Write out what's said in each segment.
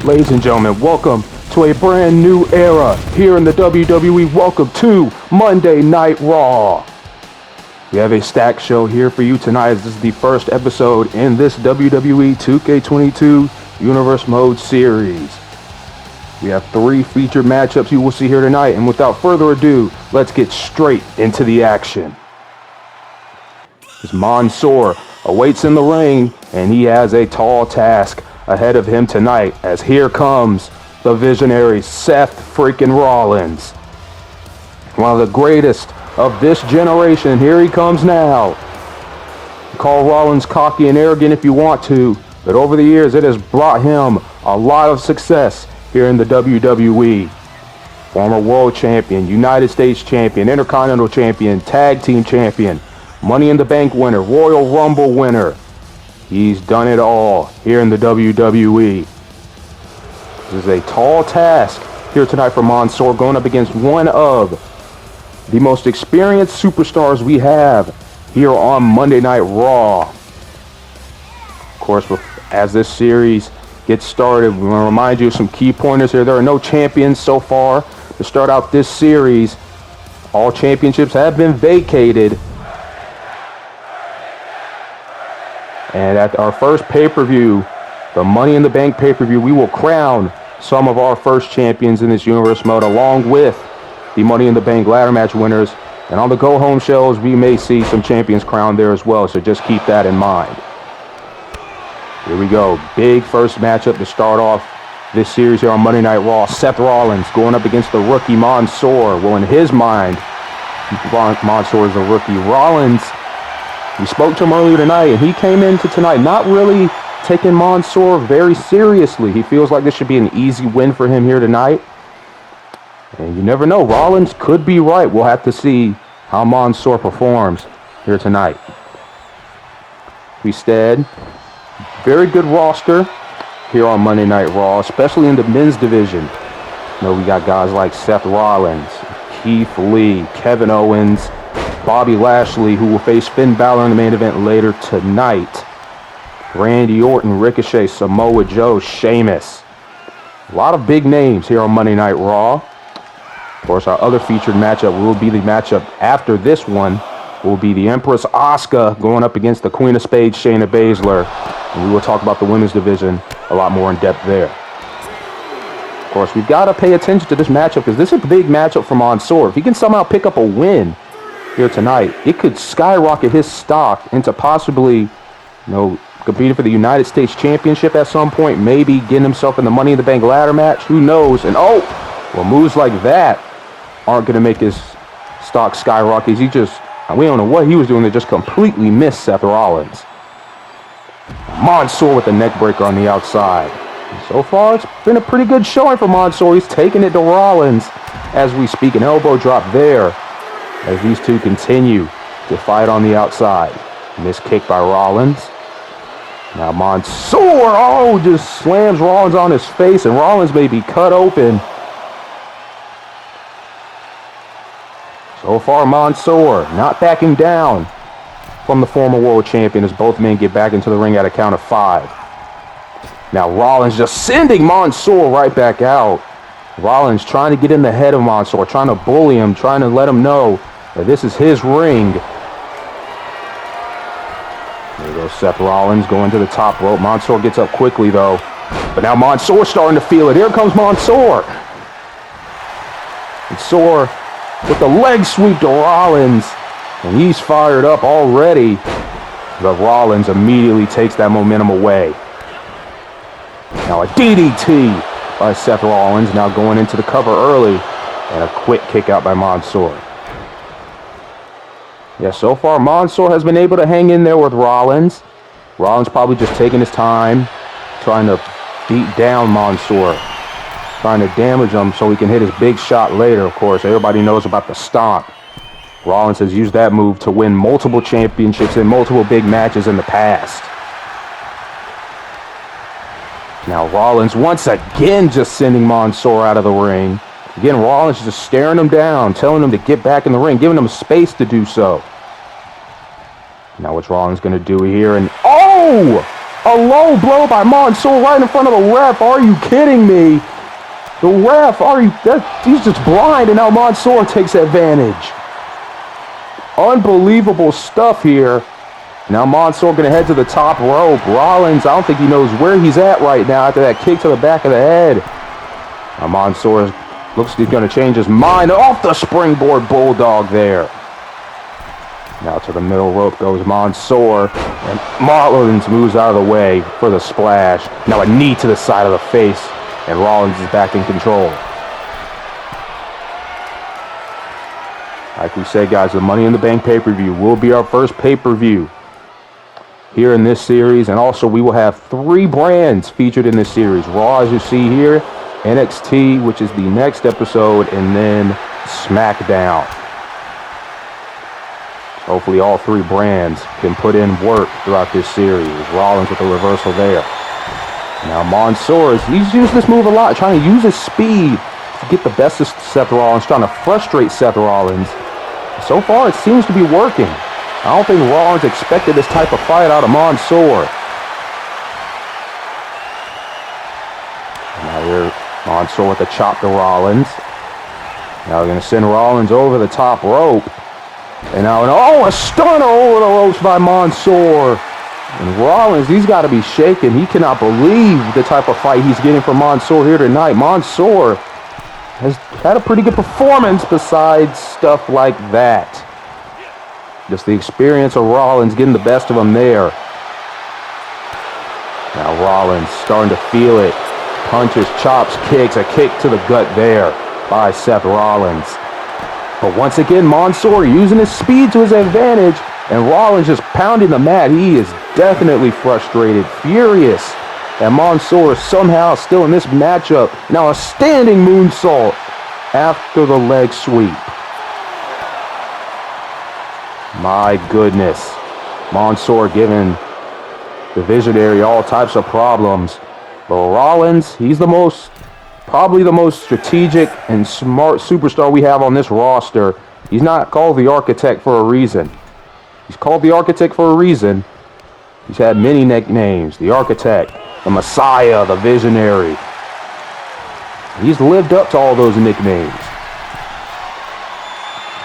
Ladies and gentlemen, welcome to a brand new era here in the WWE. Welcome to Monday Night Raw. We have a stacked show here for you tonight as this is the first episode in this WWE 2K22 Universe Mode series. We have 3 featured matchups you will see here tonight, and without further ado, let's get straight into the action. As Mansoor awaits in the ring, and he has a tall task ahead of him tonight, as here comes the visionary Seth freaking Rollins. One of the greatest of this generation. Here he comes now. Call Rollins cocky and arrogant if you want to, but over the years it has brought him a lot of success here in the WWE. Former world champion, United States champion, Intercontinental champion, tag team champion, Money in the Bank winner, Royal Rumble winner. He's done it all here in the WWE. This is a tall task here tonight for Mansoor, going up against one of the most experienced superstars we have here on Monday Night Raw. Of course, as this series gets started, we want to remind you of some key pointers here. There are no champions so far to start out this series. All championships have been vacated. And at our first pay-per-view, the Money in the Bank pay-per-view, we will crown some of our first champions in this universe mode, along with the Money in the Bank ladder match winners. And on the go-home shows, we may see some champions crowned there as well, so just keep that in mind. Here we go. Big first matchup to start off this series here on Monday Night Raw. Seth Rollins going up against the rookie Mansoor. Well, in his mind, Mansoor is a rookie. Rollins, we spoke to him earlier tonight, and he came into tonight not really taking Mansoor very seriously. He feels like this should be an easy win for him here tonight. And you never know, Rollins could be right. We'll have to see how Mansoor performs here tonight. Instead, very good roster here on Monday Night Raw, especially in the men's division. You know, we got guys like Seth Rollins, Keith Lee, Kevin Owens, Bobby Lashley, who will face Finn Balor in the main event later tonight. Randy Orton, Ricochet, Samoa Joe, Sheamus. A lot of big names here on Monday Night Raw. Of course, our other featured matchup will be the matchup after this one. Will be the Empress Asuka going up against the Queen of Spades, Shayna Baszler. And we will talk about the women's division a lot more in depth there. Of course, we've got to pay attention to this matchup because this is a big matchup for Mansoor. If he can somehow pick up a win here tonight, it could skyrocket his stock into possibly, competing for the United States Championship at some point, maybe getting himself in the Money in the Bank ladder match. Who knows? And moves like that aren't going to make his stock skyrocket. We don't know what he was doing to just completely miss Seth Rollins. Mansoor with the neck breaker on the outside. So far, it's been a pretty good showing for Mansoor. He's taking it to Rollins as we speak. An elbow drop there as these two continue to fight on the outside. Missed kick by Rollins. Now Mansoor, just slams Rollins on his face, and Rollins may be cut open. So far, Mansoor not backing down from the former world champion as both men get back into the ring at a count of 5. Now Rollins just sending Mansoor right back out. Rollins trying to get in the head of Mansoor, trying to bully him, trying to let him know that this is his ring. There goes Seth Rollins going to the top rope. Mansoor gets up quickly though. But now Mansoor's starting to feel it. Here comes Mansoor. Mansoor with the leg sweep to Rollins. And he's fired up already. But Rollins immediately takes that momentum away. Now a DDT by Seth Rollins. Now going into the cover early. And a quick kick out by Mansoor. Yeah, so far Mansoor has been able to hang in there with Rollins. Rollins probably just taking his time, trying to beat down Mansoor, trying to damage him so he can hit his big shot later. Of course, everybody knows about the stomp. Rollins has used that move to win multiple championships in multiple big matches in the past. Now Rollins once again just sending Mansoor out of the ring. Again, Rollins is just staring him down, telling him to get back in the ring, giving him space to do so. Now what's Rollins going to do here? And A low blow by Mansoor right in front of the ref. Are you kidding me? The ref, he's just blind, and now Mansoor takes advantage. Unbelievable stuff here. Now Mansoor going to head to the top rope. Rollins, I don't think he knows where he's at right now after that kick to the back of the head. Now Mansoor looks like he's going to change his mind. Off the springboard bulldog there. Now to the middle rope goes Mansoor, and Rollins moves out of the way for the splash. Now a knee to the side of the face, and Rollins is back in control. Like we said, guys, the Money in the Bank pay-per-view will be our first pay-per-view here in this series, and also we will have 3 brands featured in this series. Raw, as you see here, NXT, which is the next episode, and then SmackDown. Hopefully all 3 brands can put in work throughout this series. Rollins with the reversal there. Now Mansoor, he's used this move a lot, trying to use his speed to get the best of Seth Rollins, trying to frustrate Seth Rollins. So far it seems to be working. I don't think Rollins expected this type of fight out of Mansoor. Now here, Mansoor with the chop to Rollins. Now we're going to send Rollins over the top rope. And now, a stunner over the ropes by Mansoor. And Rollins, he's got to be shaken. He cannot believe the type of fight he's getting from Mansoor here tonight. Mansoor has had a pretty good performance besides stuff like that. Just the experience of Rollins getting the best of him there. Now Rollins starting to feel it. Punches, chops, kicks. A kick to the gut there by Seth Rollins. But once again, Mansoor using his speed to his advantage, and Rollins just pounding the mat. He is definitely frustrated, furious, and Mansoor is somehow still in this matchup. Now a standing moonsault after the leg sweep. My goodness. Mansoor giving the Visionary all types of problems. But Rollins, he's probably the most strategic and smart superstar we have on this roster. He's not called the Architect for a reason. He's called the Architect for a reason. He's had many nicknames. The Architect, the Messiah, the Visionary. He's lived up to all those nicknames.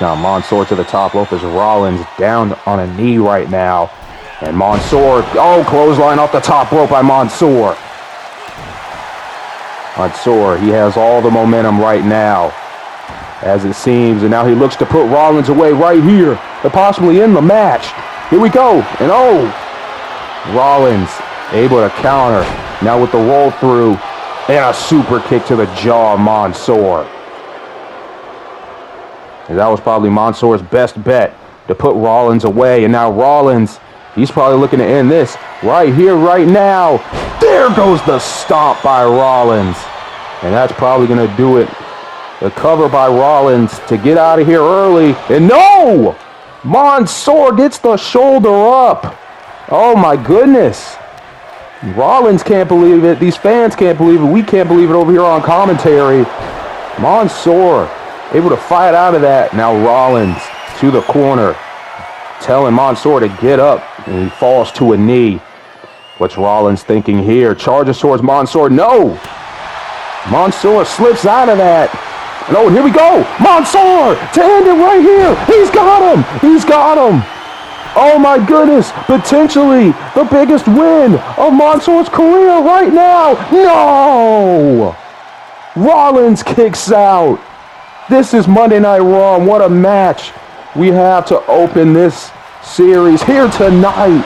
Now Mansoor to the top rope as Rollins down on a knee right now. And Mansoor, clothesline off the top rope by Mansoor. Mansoor, he has all the momentum right now, as it seems, and now he looks to put Rollins away right here, and possibly in the match. Here we go, and Rollins able to counter, now with the roll through, and a super kick to the jaw of Mansoor. And that was probably Mansoor's best bet, to put Rollins away, and now Rollins, he's probably looking to end this right here, right now. There goes the stomp by Rollins. And that's probably going to do it. The cover by Rollins to get out of here early. And no! Mansoor gets the shoulder up. Oh my goodness. Rollins can't believe it. These fans can't believe it. We can't believe it over here on commentary. Mansoor able to fight out of that. Now Rollins to the corner, telling Mansoor to get up. And he falls to a knee. What's Rollins thinking here? Charges towards Mansoor. No! Mansoor slips out of that. And here we go. Mansoor to end it right here. He's got him. He's got him. Oh my goodness. Potentially the biggest win of Mansoor's career right now. No! Rollins kicks out. This is Monday Night Raw. What a match we have to open this series here tonight.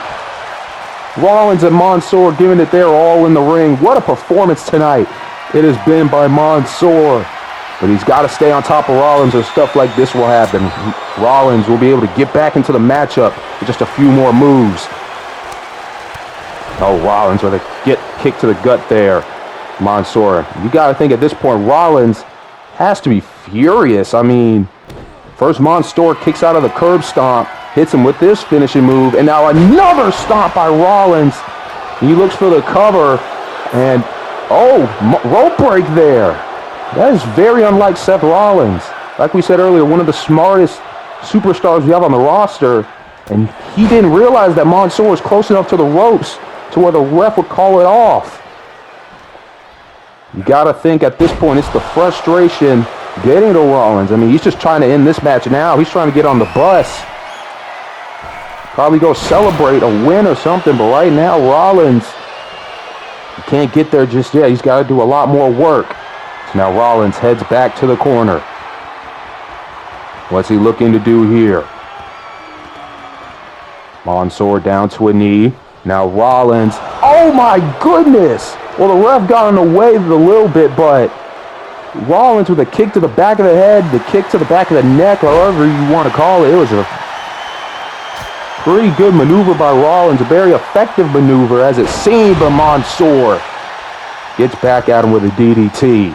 Rollins and Mansoor giving it their all in the ring. What a performance tonight it has been by Mansoor. But he's got to stay on top of Rollins or stuff like this will happen. Rollins will be able to get back into the matchup with just a few more moves. Rollins with a kick to the gut there. Mansoor, you got to think at this point, Rollins has to be furious. I mean, first Mansoor kicks out of the curb stomp, hits him with this finishing move, and now another stomp by Rollins. He looks for the cover, and rope break there. That is very unlike Seth Rollins. Like we said earlier, one of the smartest superstars we have on the roster, and he didn't realize that Mansoor was close enough to the ropes to where the ref would call it off. You got to think at this point it's the frustration getting to Rollins. I mean, he's just trying to end this match now. He's trying to get on the bus. Probably go celebrate a win or something, but right now Rollins, he can't get there just yet. He's got to do a lot more work. So now Rollins heads back to the corner. What's he looking to do here? Mansoor down to a knee. Now Rollins. Oh my goodness! Well, the ref got in the way a little bit, but Rollins with a kick to the back of the head, the kick to the back of the neck, however you want to call it. It was a pretty good maneuver by Rollins, a very effective maneuver as it seemed, but Mansoor gets back at him with a DDT.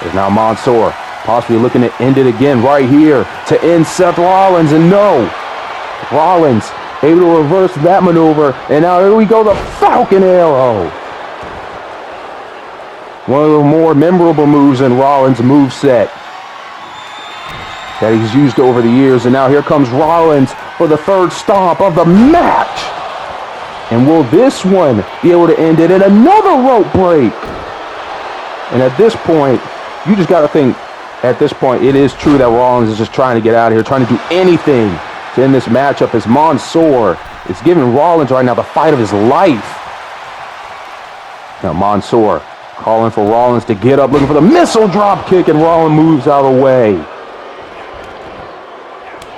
There's now Mansoor possibly looking to end it again right here to end Seth Rollins, and no! Rollins able to reverse that maneuver, and now here we go, the Falcon Arrow. One of the more memorable moves in Rollins' moveset that he's used over the years, and now here comes Rollins for the third stomp of the match. And will this one be able to end it in another rope break? And at this point, you just got to think, at this point, it is true that Rollins is just trying to get out of here, trying to do anything to end this matchup, as Mansoor is giving Rollins right now the fight of his life. Now Mansoor calling for Rollins to get up, looking for the missile drop kick, and Rollins moves out of the way.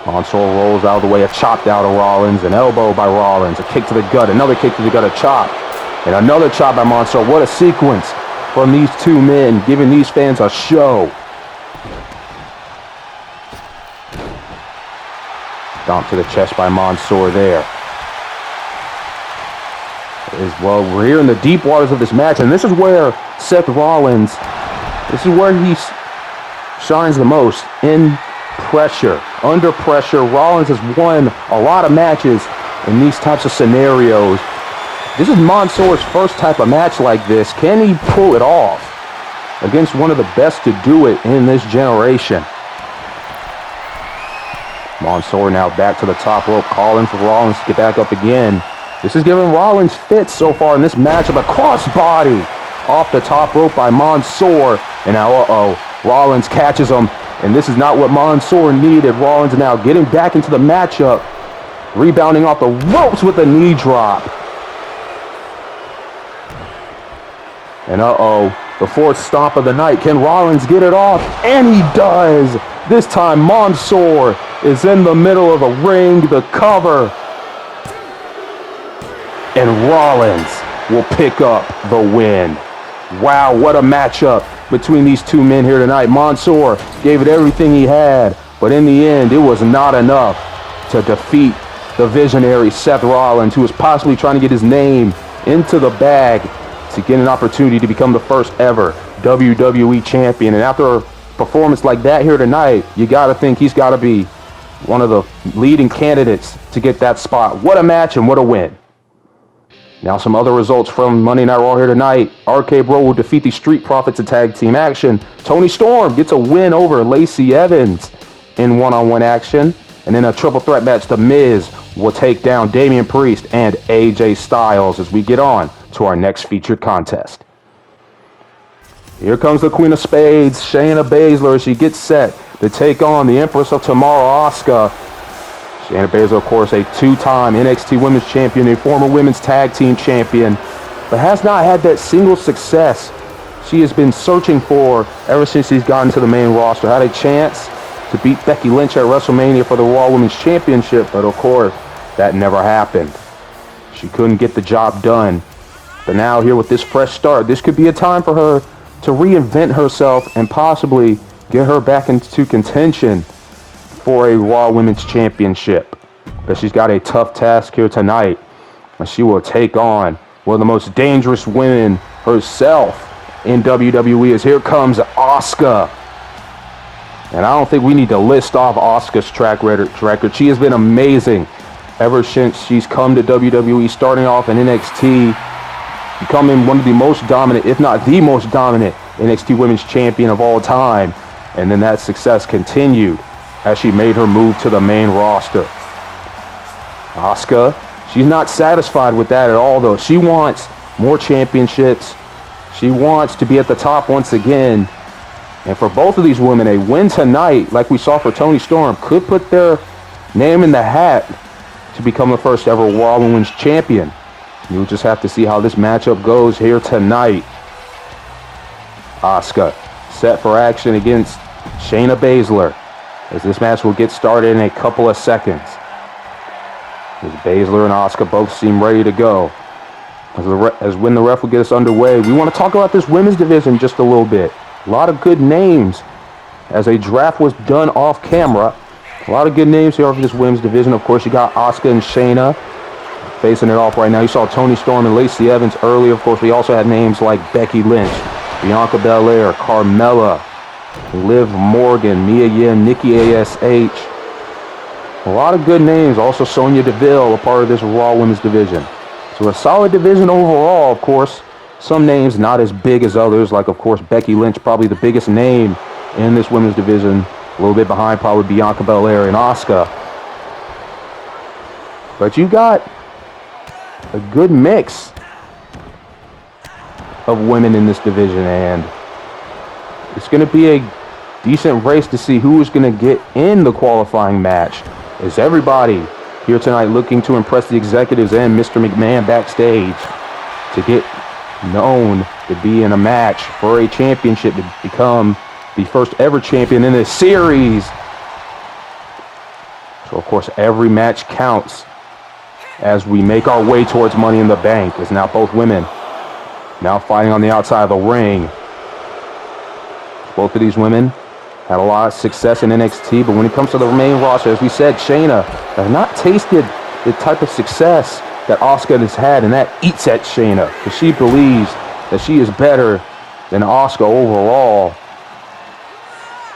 Mansoor rolls out of the way, a chop down to Rollins, an elbow by Rollins, a kick to the gut, another kick to the gut, a chop, and another chop by Mansoor. What a sequence from these two men, giving these fans a show. Stomp to the chest by Mansoor there. Well, we're here in the deep waters of this match, and this is where Seth Rollins, this is where he shines the most, in pressure, under pressure. Rollins has won a lot of matches in these types of scenarios. This is Mansoor's first type of match like this. Can he pull it off against one of the best to do it in this generation? Mansoor now back to the top rope, calling for Rollins to get back up again. This is giving Rollins fits so far in this matchup. A crossbody off the top rope by Mansoor. And now, Rollins catches him. And this is not what Mansoor needed. Rollins now getting back into the matchup. Rebounding off the ropes with a knee drop. And the fourth stomp of the night. Can Rollins get it off? And he does. This time Mansoor is in the middle of the ring, the cover. And Rollins will pick up the win. Wow, what a matchup between these two men here tonight. Mansoor gave it everything he had, but in the end, it was not enough to defeat the visionary Seth Rollins, who was possibly trying to get his name into the bag to get an opportunity to become the first ever WWE champion. And after a performance like that here tonight, you got to think he's got to be one of the leading candidates to get that spot. What a match and what a win. Now some other results from Monday Night Raw here tonight. RK Bro will defeat the Street Profits in tag team action. Tony Storm gets a win over Lacey Evans in one-on-one action. And in a triple threat match, The Miz will take down Damian Priest and AJ Styles as we get on to our next featured contest. Here comes the Queen of Spades, Shayna Baszler. She gets set to take on the Empress of Tomorrow, Asuka. Shayna Baszler, of course, a two-time NXT Women's Champion, a former Women's Tag Team Champion, but has not had that single success she has been searching for ever since she's gotten to the main roster. Had a chance to beat Becky Lynch at WrestleMania for the Raw Women's Championship, but of course, that never happened. She couldn't get the job done. But now here with this fresh start, this could be a time for her to reinvent herself and possibly get her back into contention for a Raw Women's Championship. But she's got a tough task here tonight, and she will take on one of the most dangerous women herself in WWE. As here comes Asuka. And I don't think we need to list off Asuka's track record. She has been amazing ever since she's come to WWE, starting off in NXT, becoming one of the most dominant, if not the most dominant, NXT Women's Champion of all time. And then that success continued as she made her move to the main roster. Asuka She's not satisfied with that at all, though. She wants more championships. She wants to be at the top once again. And for both of these women, a win tonight, like we saw for Toni Storm, could put their name in the hat to become the first ever Raw Women's Champion. You'll just have to see how this matchup goes here tonight. Asuka set for action against Shayna Baszler, as this match will get started in a couple of seconds. As Baszler and Asuka both seem ready to go. As when the ref will get us underway, we want to talk about this women's division just a little bit. A lot of good names. As a draft was done off camera, a lot of good names here for this women's division. Of course, you got Asuka and Shayna facing it off right now. You saw Toni Storm and Lacey Evans earlier. Of course, we also had names like Becky Lynch, Bianca Belair, Carmella, Liv Morgan, Mia Yim, Nikki A.S.H. A lot of good names. Also Sonya Deville, a part of this Raw Women's division. So a solid division overall, of course. Some names not as big as others, like, of course, Becky Lynch, probably the biggest name in this women's division. A little bit behind probably Bianca Belair and Asuka. But you got a good mix of women in this division, and it's going to be a decent race to see who is going to get in the qualifying match. Is everybody here tonight looking to impress the executives and Mr. McMahon backstage to get known to be in a match for a championship to become the first ever champion in this series? So, of course, every match counts as we make our way towards Money in the Bank. As now both women now fighting on the outside of the ring. Both of these women had a lot of success in NXT, but when it comes to the main roster, as we said, Shayna has not tasted the type of success that Asuka has had, and that eats at Shayna, because she believes that she is better than Asuka overall,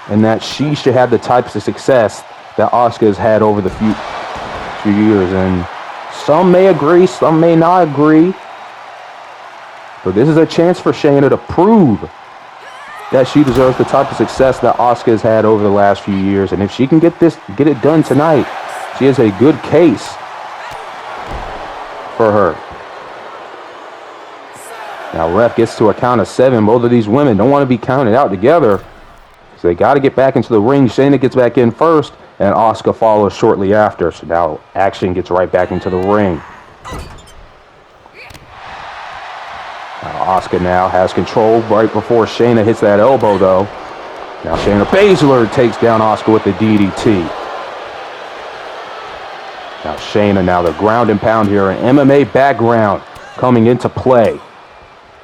and that she should have the types of success that Asuka has had over the few years. And some may agree, some may not agree, but this is a chance for Shayna to prove that she deserves the type of success that Asuka has had over the last few years. And if she can get it done tonight, she has a good case for her. Now ref gets to a count of 7. Both of these women don't want to be counted out together, so they got to get back into the ring. Shayna gets back in first, and Asuka follows shortly after. So now action gets right back into the ring. Asuka now has control right before Shayna hits that elbow, though. Now Shayna Baszler takes down Asuka with the DDT. Now Shayna, now the ground and pound here, an MMA background coming into play.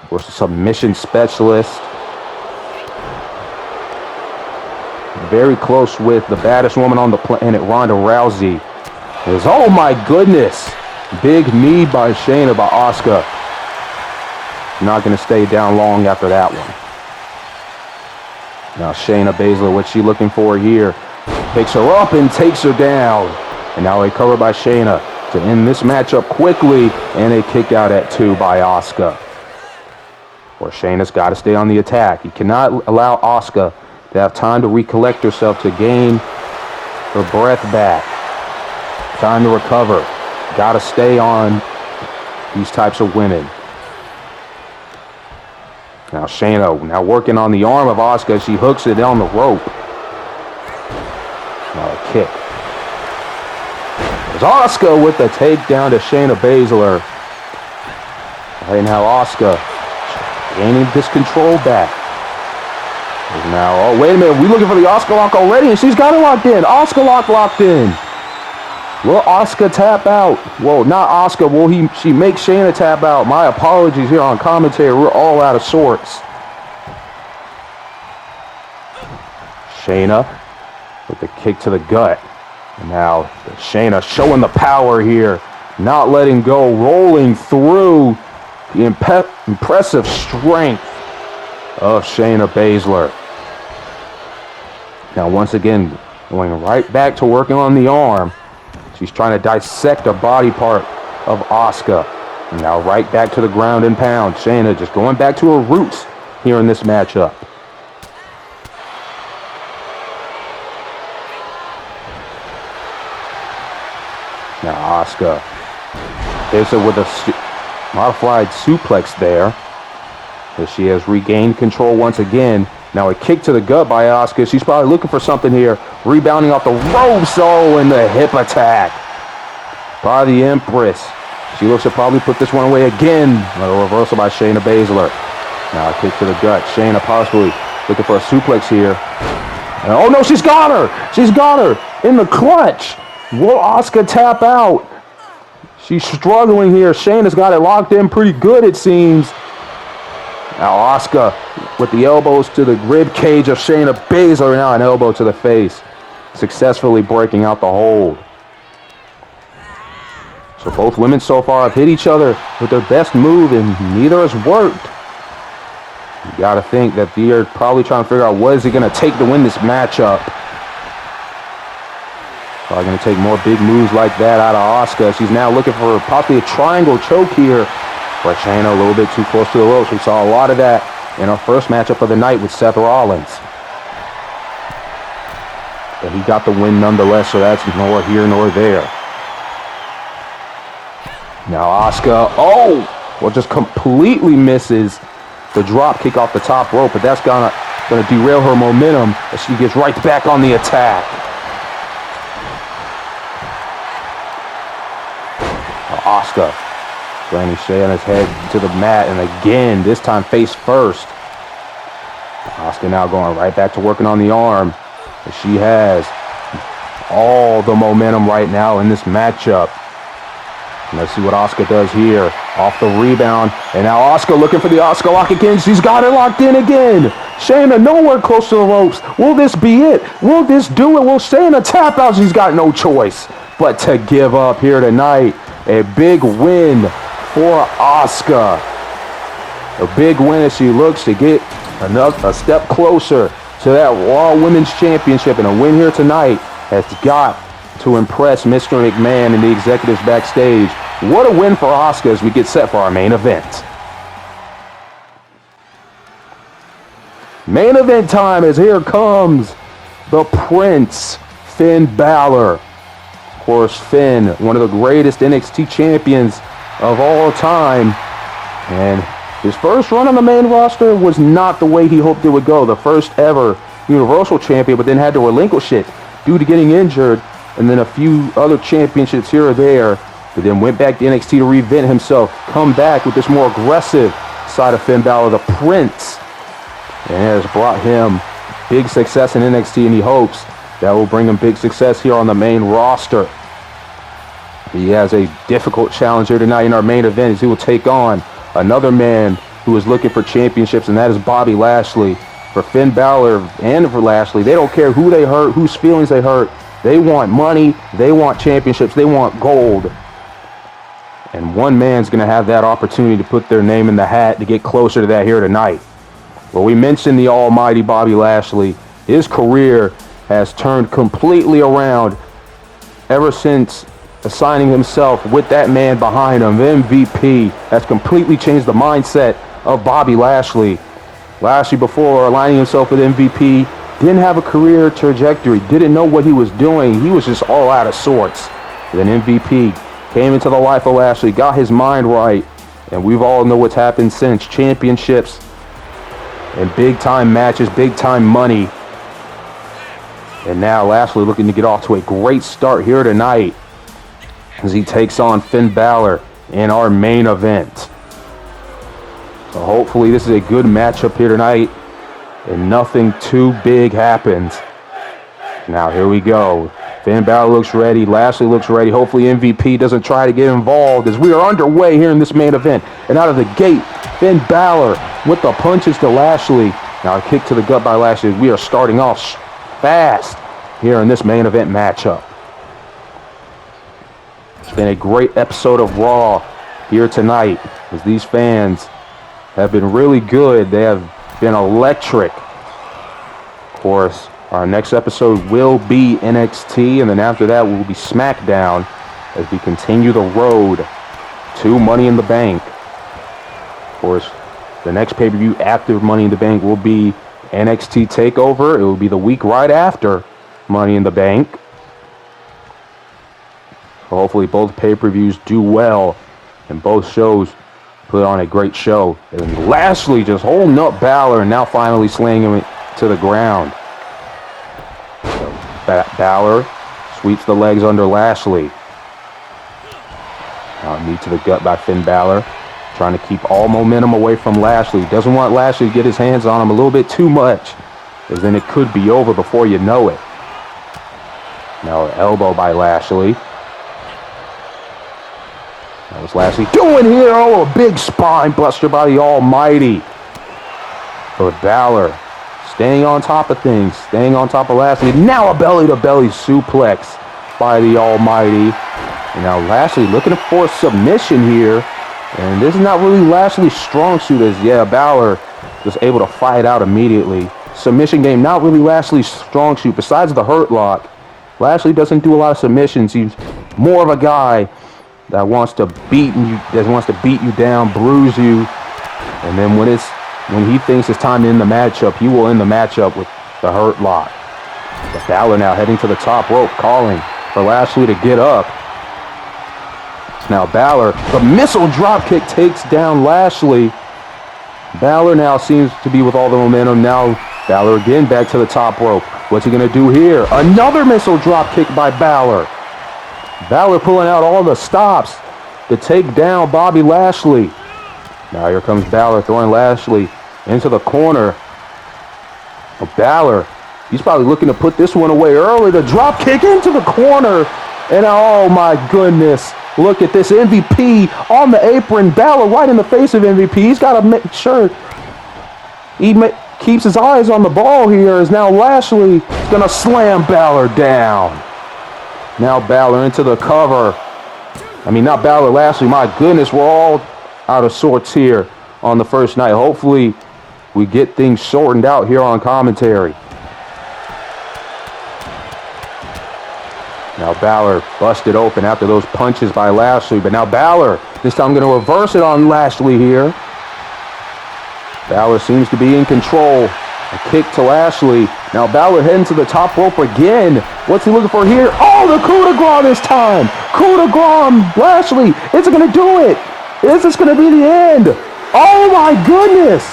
Of course, a submission specialist. Very close with the baddest woman on the planet, Ronda Rousey. Oh my goodness. Big knee by Shayna by Asuka. Not going to stay down long after that one. Now Shayna Baszler, what's she looking for here? Picks her up and takes her down. And now a cover by Shayna to end this matchup quickly, and a kick out at 2 by Asuka. Or Shayna's got to stay on the attack. You cannot allow Asuka to have time to recollect herself, to gain her breath back. Time to recover. Got to stay on these types of women. Now Shayna now working on the arm of Asuka. She hooks it down the rope. Now a kick. There's Asuka with the takedown to Shayna Baszler. Right now Asuka gaining this control back. There's now, oh wait a minute, we looking for the Asuka lock already, and she's got it locked in. Asuka locked in. Will Asuka tap out? Well, not Asuka. Will she make Shayna tap out? My apologies here on commentary. We're all out of sorts. Shayna with the kick to the gut. And now Shayna showing the power here. Not letting go. Rolling through the impressive strength of Shayna Baszler. Now once again, going right back to working on the arm. She's trying to dissect a body part of Asuka. And now right back to the ground and pound. Shayna just going back to her roots here in this matchup. Now Asuka Hits it with a modified suplex there. As she has regained control once again. Now a kick to the gut by Asuka. She's probably looking for something here. Rebounding off the ropes. Oh, and the hip attack by the Empress. She looks to probably put this one away again. A reversal by Shayna Baszler. Now a kick to the gut. Shayna possibly looking for a suplex here. And oh no, she's got her. She's got her in the clutch. Will Asuka tap out? She's struggling here. Shayna's got it locked in pretty good, it seems. Now Asuka with the elbows to the rib cage of Shayna Baszler. Now an elbow to the face. Successfully breaking out the hold. So both women so far have hit each other with their best move and neither has worked. You got to think that they're probably trying to figure out what is it going to take to win this matchup. Probably going to take more big moves like that out of Asuka. She's now looking for possibly a triangle choke here. But Shayna a little bit too close to the ropes. We saw a lot of that in our first matchup of the night with Seth Rollins. But he got the win nonetheless, so that's nor here nor there. Now Asuka, just completely misses the drop kick off the top rope, but that's gonna derail her momentum as she gets right back on the attack. Now Asuka landing Shayna's head to the mat, and again, this time face first. Asuka now going right back to working on the arm, as she has all the momentum right now in this matchup. Let's see what Asuka does here. Off the rebound. And now Asuka looking for the Asuka lock again. She's got it locked in again. Shayna nowhere close to the ropes. Will this be it? Will this do it? Will Shayna tap out? She's got no choice but to give up here tonight. A big win for Asuka. A big win as she looks to get a step closer to that Raw Women's Championship. And a win here tonight has got to impress Mr. McMahon and the executives backstage. What a win for Asuka as we get set for our main event. Main event time, as here comes the Prince, Finn Balor. Of course, Finn, one of the greatest NXT champions of all time. And his first run on the main roster was not the way he hoped it would go. The first ever Universal Champion, but then had to relinquish it due to getting injured. And then a few other championships here or there, but then went back to NXT to reinvent himself, come back with this more aggressive side of Finn Balor, the Prince, and it has brought him big success in NXT, and he hopes that will bring him big success here on the main roster. He has a difficult challenge here tonight in our main event as he will take on another man who is looking for championships, and that is Bobby Lashley. For Finn Balor and for Lashley, they don't care who they hurt, whose feelings they hurt. They want money, they want championships, they want gold. And one man's going to have that opportunity to put their name in the hat to get closer to that here tonight. Well, we mentioned the almighty Bobby Lashley. His career has turned completely around ever since assigning himself with that man behind him, MVP. Has completely changed the mindset of Bobby Lashley. Lashley, before aligning himself with MVP, didn't have a career trajectory, didn't know what he was doing. He was just all out of sorts. Then MVP came into the life of Lashley, got his mind right, and we've all know what's happened since. Championships and big-time matches, big-time money. And now Lashley looking to get off to a great start here tonight as he takes on Finn Balor in our main event. So hopefully this is a good matchup here tonight, and nothing too big happens. Now here we go. Finn Balor looks ready. Lashley looks ready. Hopefully MVP doesn't try to get involved as we are underway here in this main event. And out of the gate, Finn Balor with the punches to Lashley. Now a kick to the gut by Lashley. We are starting off fast here in this main event matchup. It's been a great episode of Raw here tonight as these fans have been really good. They have been electric. Of course, our next episode will be NXT, and then after that will be SmackDown as we continue the road to Money in the Bank. Of course, the next pay-per-view after Money in the Bank will be NXT TakeOver. It will be the week right after Money in the Bank. So hopefully both pay-per-views do well And both shows put on a great show. And Lashley just holding up Balor and now finally slaying him to the ground. So Balor sweeps the legs under Lashley. Now knee to the gut by Finn Balor. Trying to keep all momentum away from Lashley. Doesn't want Lashley to get his hands on him a little bit too much, because then it could be over before you know it. Now elbow by Lashley. What's Lashley doing here? Oh, a big spine buster by the Almighty. But Balor staying on top of things, staying on top of Lashley. Now a belly-to-belly suplex by the Almighty. And now Lashley looking for a submission here. And this is not really Lashley's strong suit, as Balor was able to fight out immediately. Submission game, not really Lashley's strong suit. Besides the hurt lock, Lashley doesn't do a lot of submissions. He's more of a guy that wants to beat you down, bruise you, and then when he thinks it's time to end the matchup, he will end the matchup with the hurt lock. But Balor now heading to the top rope, calling for Lashley to get up. Now Balor, the missile dropkick takes down Lashley. Balor now seems to be with all the momentum. Now Balor again back to the top rope. What's he going to do here? Another missile dropkick by Balor. Balor pulling out all the stops to take down Bobby Lashley. Now here comes Balor throwing Lashley into the corner. But Balor, he's probably looking to put this one away early. The dropkick into the corner. And oh my goodness. Look at this, MVP on the apron. Balor right in the face of MVP. He's got to make sure he keeps his eyes on the ball here, as now Lashley is going to slam Balor down. Now Balor into the cover. I mean, not Balor, Lashley. My goodness, we're all out of sorts here on the first night. Hopefully, we get things shortened out here on commentary. Now Balor busted open after those punches by Lashley. But now Balor, this time going to reverse it on Lashley here. Balor seems to be in control. A kick to Lashley. Now Balor heading to the top rope again. What's he looking for here? Oh, the coup de grace this time. Coup de grace on Lashley. Is it going to do it? Is this going to be the end? Oh my goodness.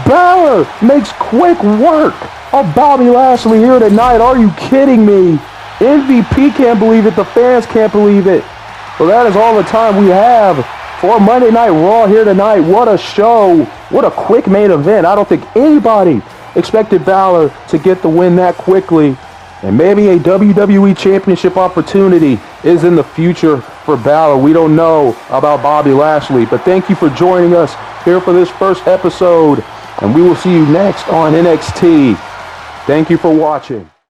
Balor makes quick work of Bobby Lashley here tonight. Are you kidding me? MVP can't believe it. The fans can't believe it. Well, that is all the time we have for Monday Night Raw here tonight. What a show. What a quick main event. I don't think anybody expected Balor to get the win that quickly. And maybe a WWE Championship opportunity is in the future for Balor. We don't know about Bobby Lashley. But thank you for joining us here for this first episode. And we will see you next on NXT. Thank you for watching.